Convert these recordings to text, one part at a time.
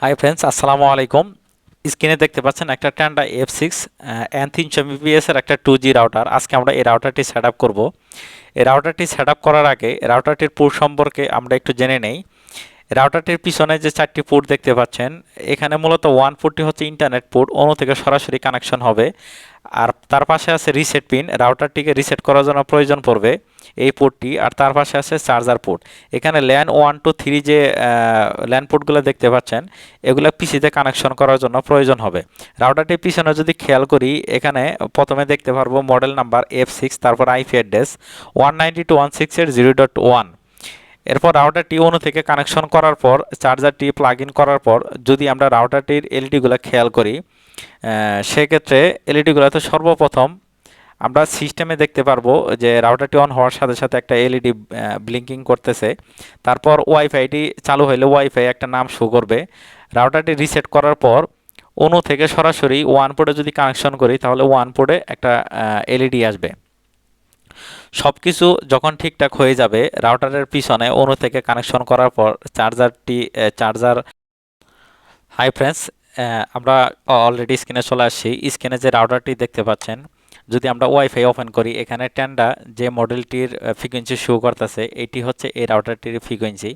Hi friends, আসসালামু আলাইকুম। স্ক্রিনে দেখতে পাচ্ছেন একটা টেন্ডা F6 N300 mbps এর একটা 2G রাউটার। আজকে আমরা এই রাউটারটি সেট আপ করবো। এই রাউটারটি সেট আপ করার আগে রাউটারটির পোর্ট সম্পর্কে আমরা একটু জেনে নেই। রাউটারটির পিছনে যে 4টি পোর্ট দেখতে পাচ্ছেন, এখানে মূলত ওয়ান পোর্টটি হচ্ছে ইন্টারনেট পোর্ট, অন্য থেকে সরাসরি কানেকশন হবে। আর তার পাশে আছে রিসেট পিন, রাউটারটিকে রিসেট করার জন্য প্রয়োজন পড়বে এই পোর্টটি। আর তার পাশে আছে চার্জার পোর্ট। এখানে ল্যান 1 2 3 যে ল্যান পোর্টগুলো দেখতে পাচ্ছেন, এগুলো পিসিতে কানেকশন করার জন্য প্রয়োজন হবে। রাউটারটির পিছনে যদি খেয়াল করি, এখানে প্রথমে দেখতে পারবো মডেল নাম্বার F6, তারপর আইপি অ্যাড্রেস 192.168.0.1। এরপর রাউটারটি অন্য থেকে কানেকশন করার পর চার্জারটি প্লাগ ইন করার পর যদি আমরা রাউটারটির এলইডিগুলো খেয়াল করি, সেক্ষেত্রে এলইডিগুলোতে সর্বপ্রথম আমরা সিস্টেমে দেখতে পারবো যে রাউটারটি অন হওয়ার সাথে সাথে একটা এলইডি ব্লিঙ্কিং করতেছে। তারপর ওয়াইফাইটি চালু হলে ওয়াইফাই একটা নাম শো করবে। রাউটারটি রিসেট করার পর অন্য থেকে সরাসরি ওয়ান পোর্টে যদি কানেকশন করি, তাহলে ওয়ান পোর্টে একটা এলইডি আসবে। সব কিছু যখন ঠিকঠাক হয়ে যাবে, রাউটারের পিছনে অন্য থেকে কানেকশন করার পর চার্জার। হাই ফ্রেন্ডস, আমরা অলরেডি স্ক্রিনে চলে আসছি। স্ক্রিনে যে রাউটারটি দেখতে পাচ্ছেন, যদি আমরা ওয়াইফাই ওপেন করি, এখানে টেন্ডা যে মডেলটির ফ্রিকোয়েন্সি শো করতেছে, এটি হচ্ছে এই রাউটারটির ফ্রিকোয়েন্সি।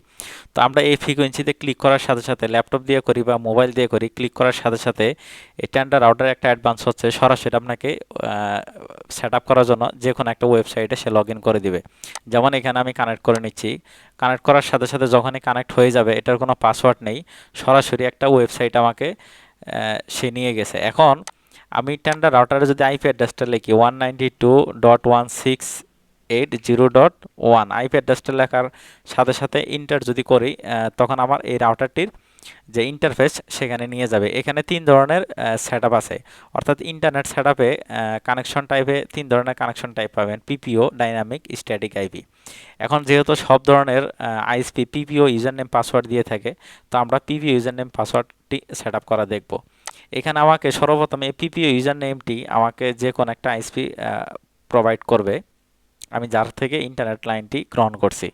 তো আমরা এই ফ্রিকোয়েন্সিতে ক্লিক করার সাথে সাথে, ল্যাপটপ দিয়ে করি বা মোবাইল দিয়ে করি, ক্লিক করার সাথে সাথে এই টেন্ডা রাউটার একটা অ্যাডভান্স হচ্ছে, সরাসরি আপনাকে সেট আপ করার জন্য যে কোনো একটা ওয়েবসাইটে সে লগ ইন করে দিবে। যেমন এখানে আমি কানেক্ট করে নিচ্ছি। কানেক্ট করার সাথে সাথে যখনই কানেক্ট হয়ে যাবে, এটার কোনো পাসওয়ার্ড নেই, সরাসরি একটা ওয়েবসাইট আমাকে সে নিয়ে গেছে। এখন আমি টেন্ডা রাউটারে যদি আইপি অ্যাড্রেসটা লিখি 192.168.0.1, আইপি অ্যাড্রেসটা লেখার সাথে সাথে ইন্টার যদি করি, তখন আমার এই রাউটারটির যে ইন্টারফেস সেখানে নিয়ে যাবে। এখানে 3 ধরনের সেট আছে, অর্থাৎ ইন্টারনেট সেট আপে কানেকশন টাইপে 3 ধরনের কানেকশন টাইপ পাবেন: পিপিও, ডাইনামিক, স্ট্যাটিক আইপি। এখন যেহেতু সব ধরনের আইএসপি পিপিও ইউজার নেম পাসওয়ার্ড দিয়ে থাকে, তো আমরা পিপিও ইউজার নেম পাসওয়ার্ডটি সেট আপ করা দেখব। এখানে আমাকে সর্বপ্রথম এই পিপিও ইউজার নেমটি আমাকে যে কোনো একটা আইএসপি প্রোভাইড করবে, আমি যার থেকে ইন্টারনেট লাইনটি গ্রহণ করছি।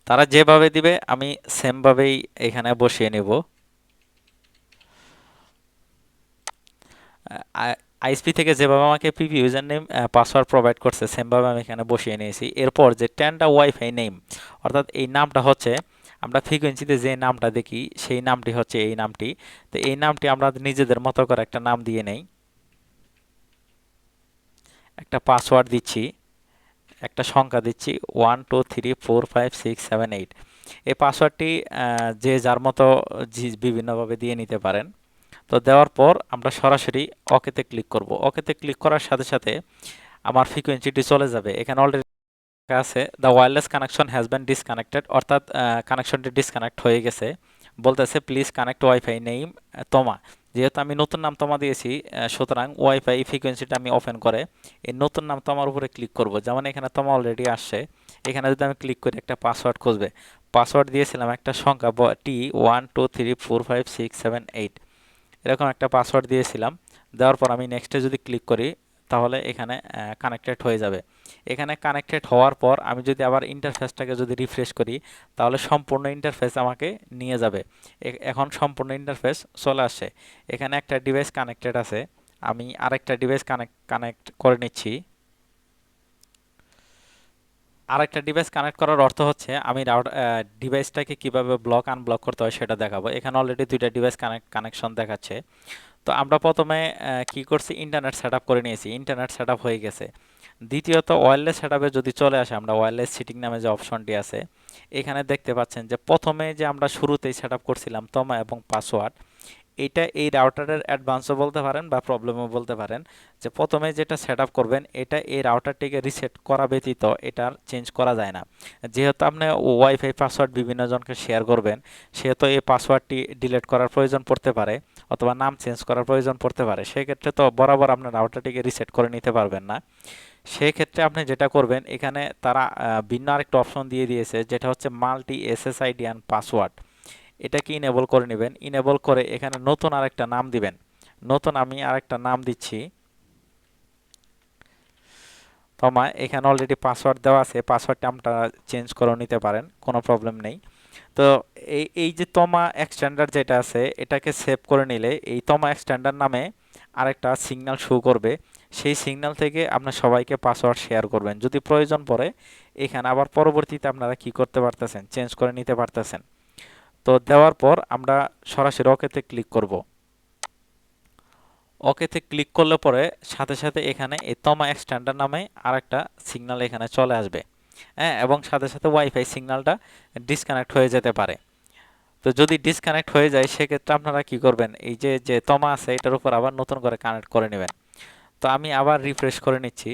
তারা যেভাবে দিবে আমি সেমভাবেই এখানে বসিয়ে নেব। আইএসপি থেকে যেভাবে আমাকে পিপি ইউজার নেম পাসওয়ার্ড প্রোভাইড করছে, সেমভাবে আমি এখানে বসিয়ে নিয়েছি। এরপর যে টেন্ডা ওয়াইফাই নেম, অর্থাৎ এই নামটা হচ্ছে, আমরা ফ্রিকোয়েন্সিতে যে নামটা দেখি সেই নামটি হচ্ছে এই নামটি। তো এই নামটি আমরা নিজেদের মতো করে একটা নাম দিয়ে নেই, একটা পাসওয়ার্ড দিচ্ছি, একটা সংখ্যা দিচ্ছি 1 2 3 4 5 6 7 8। এই পাসওয়ার্ডটি যে যার মতো বিভিন্নভাবে দিয়ে নিতে পারেন। তো দেওয়ার পর আমরা সরাসরি ওকেতে ক্লিক করব। ওকেতে ক্লিক করার সাথে সাথে আমার ফ্রিকোয়েন্সিটি চলে যাবে। এখানে অলরেডি আছে the wireless connection has been disconnected, অর্থাৎ কানেকশনটি ডিসকানেক্ট হয়ে গেছে। বলতেছে প্লিজ কানেক্ট ওয়াইফাই নেম তোমা। যেহেতু আমি নতুন নাম তোমা দিয়েছি, সুতরাং ওয়াইফাই ফ্রিকোয়েন্সিটা আমি ওপেন করে এই নতুন নাম তোমার উপরে ক্লিক করব। যেমন এখানে তোমা অলরেডি আসছে, এখানে যদি আমি ক্লিক করি একটা পাসওয়ার্ড খুঁজবে। পাসওয়ার্ড দিয়েছিলাম একটা সংখ্যা T 1 2 3 4 5 6 7 8, এরকম একটা পাসওয়ার্ড দিয়েছিলাম। দেওয়ার পর আমি নেক্সটে যদি ক্লিক করি, তাহলে এখানে কানেক্টেড হয়ে যাবে। এখানে কানেক্টেড হওয়ার পর আমি যদি আবার ইন্টারফেসটাকে যদি রিফ্রেশ করি, তাহলে সম্পূর্ণ ইন্টারফেস আমাকে নিয়ে যাবে। এখন সম্পূর্ণ ইন্টারফেস চলে আসছে। এখানে একটা ডিভাইস কানেক্টেড আছে, আমি আরেকটা ডিভাইস কানেক্ট করে নিচ্ছি। আরেকটা ডিভাইস কানেক্ট করার অর্থ হচ্ছে আমি ডিভাইসটাকে কিভাবে ব্লক আনব্লক করতে হয় সেটা দেখাবো। এখানে অলরেডি 2টা ডিভাইস কানেকশন দেখাচ্ছে। তো আমরা প্রথমে কি করছি, ইন্টারনেট সেট আপ করে নিয়েছি, ইন্টারনেট সেট আপ হয়ে গেছে। দ্বিতীয়ত ওয়্যারলেস সেট আপে যদি চলে আসে, আমরা ওয়্যারলেস সিটিং নামে যে অপশনটি আছে, এখানে দেখতে পাচ্ছেন যে প্রথমে যে আমরা শুরুতেই সেট আপ করছিলাম তমা এবং পাসওয়ার্ড, এটা এই রাউটারের অ্যাডভান্সও বলতে পারেন বা প্রবলেমও বলতে পারেন। যে প্রথমে যেটা সেট আপ করবেন, এটা এই রাউটারটিকে রিসেট করা ব্যতীত এটা চেঞ্জ করা যায় না। যেহেতু আপনি ওয়াইফাই পাসওয়ার্ড বিভিন্ন জনকে শেয়ার করবেন, সেহেতু এই পাসওয়ার্ডটি ডিলিট করার প্রয়োজন পড়তে পারে, অথবা নাম চেঞ্জ করার প্রয়োজন পড়তে পারে। সেক্ষেত্রে তো বরাবর আপনার রাউটারটিকে রিসেট করে নিতে পারবেন না। সেক্ষেত্রে আপনি যেটা করবেন, এখানে তারা ভিন্ন আরেকটা অপশন দিয়ে দিয়েছে, যেটা হচ্ছে মাল্টি এসএসআইডি অ্যান্ড পাসওয়ার্ড। এটাকে ইনেবল করে নেবেন। ইনেবল করে এখানে নতুন আরেকটা নাম দিবেন। নতুন আমি আরেকটা নাম দিচ্ছি তোমায়। এখানে অলরেডি পাসওয়ার্ড দেওয়া আছে, পাসওয়ার্ডটা আপনারা চেঞ্জ করে নিতে পারেন, কোনো প্রবলেম নেই। তো এই যে তমা এক্সটেন্ডার যেটা আছে এটাকে সেভ করে নিলে এই তমা এক্সটেন্ডার নামে আরেকটা সিগন্যাল শো করবে। সেই সিগন্যাল থেকে আপনার সবাইকে পাসওয়ার্ড শেয়ার করবেন। যদি প্রয়োজন পড়ে এখানে আবার পরবর্তীতে আপনারা কি করতে পারতেছেন, চেঞ্জ করে নিতে পারতেছেন। তো দেওয়ার পর আমরা সরাসরি ওকেতে ক্লিক করব। ওকেতে ক্লিক করলে পরে সাথে সাথে এখানে এই তমা এক্সটেন্ডার নামে আরেকটা সিগন্যাল এখানে চলে আসবে। হ্যাঁ, এবং সাথে সাথে ওয়াইফাই সিগন্যালটা ডিসকানেক্ট হয়ে যেতে পারে। তো যদি ডিসকানেক্ট হয়ে যায় সেক্ষেত্রে আপনারা কি করবেন, এই যে যে তমা আছে এটার উপর আবার নতুন করে কানেক্ট করে নেবেন। তো আমি আবার রিফ্রেশ করে নিচ্ছি।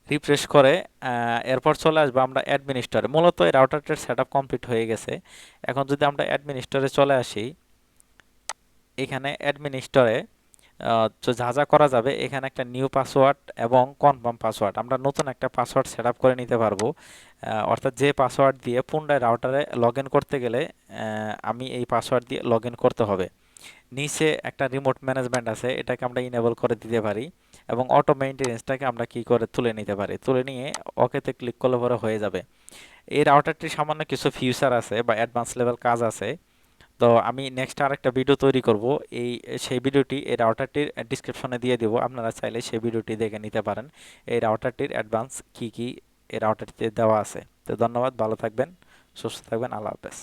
রিফ্রেশ করে এরপর চলে আসবো আমরা অ্যাডমিনিস্টরে। মূলত এই রাউটারটার সেট আপ কমপ্লিট হয়ে গেছে। এখন যদি আমরা অ্যাডমিনিস্টরে চলে আসি, এখানে অ্যাডমিনিস্টরে তো যা যা করা যাবে এখানে একটা নিউ পাসওয়ার্ড এবং কনফার্ম পাসওয়ার্ড, আমরা নতুন একটা পাসওয়ার্ড সেট আপ করে নিতে পারবো। অর্থাৎ যে পাসওয়ার্ড দিয়ে পুনরায় রাউটারে লগ ইন করতে গেলে আমি এই পাসওয়ার্ড দিয়ে লগ ইন করতে হবে। নিচে একটা রিমোট ম্যানেজমেন্ট আছে, এটাকে আমরা ইনেবল করে দিতে পারি এবং অটো মেইনটেনেন্সটাকে আমরা কি করে তুলে নিতে পারি। তুলে নিয়ে ওকেতে ক্লিক করলে পরে হয়ে যাবে। এই রাউটারটির সামান্য কিছু ফিউচার আছে বা অ্যাডভান্স লেভেল কাজ আছে। তো আমি নেক্সট আরেকটা ভিডিও তৈরি করব, এই সেই ভিডিওটি এই রাউটারটির ডিসক্রিপশনে দিয়ে দেবো, আপনারা চাইলে সেই ভিডিওটি দেখে নিতে পারেন এই রাউটারটির অ্যাডভান্স কি কি এই রাউটারটিতে দেওয়া আছে। তো ধন্যবাদ, ভালো থাকবেন, সুস্থ থাকবেন, আল্লাহ হাফেজ।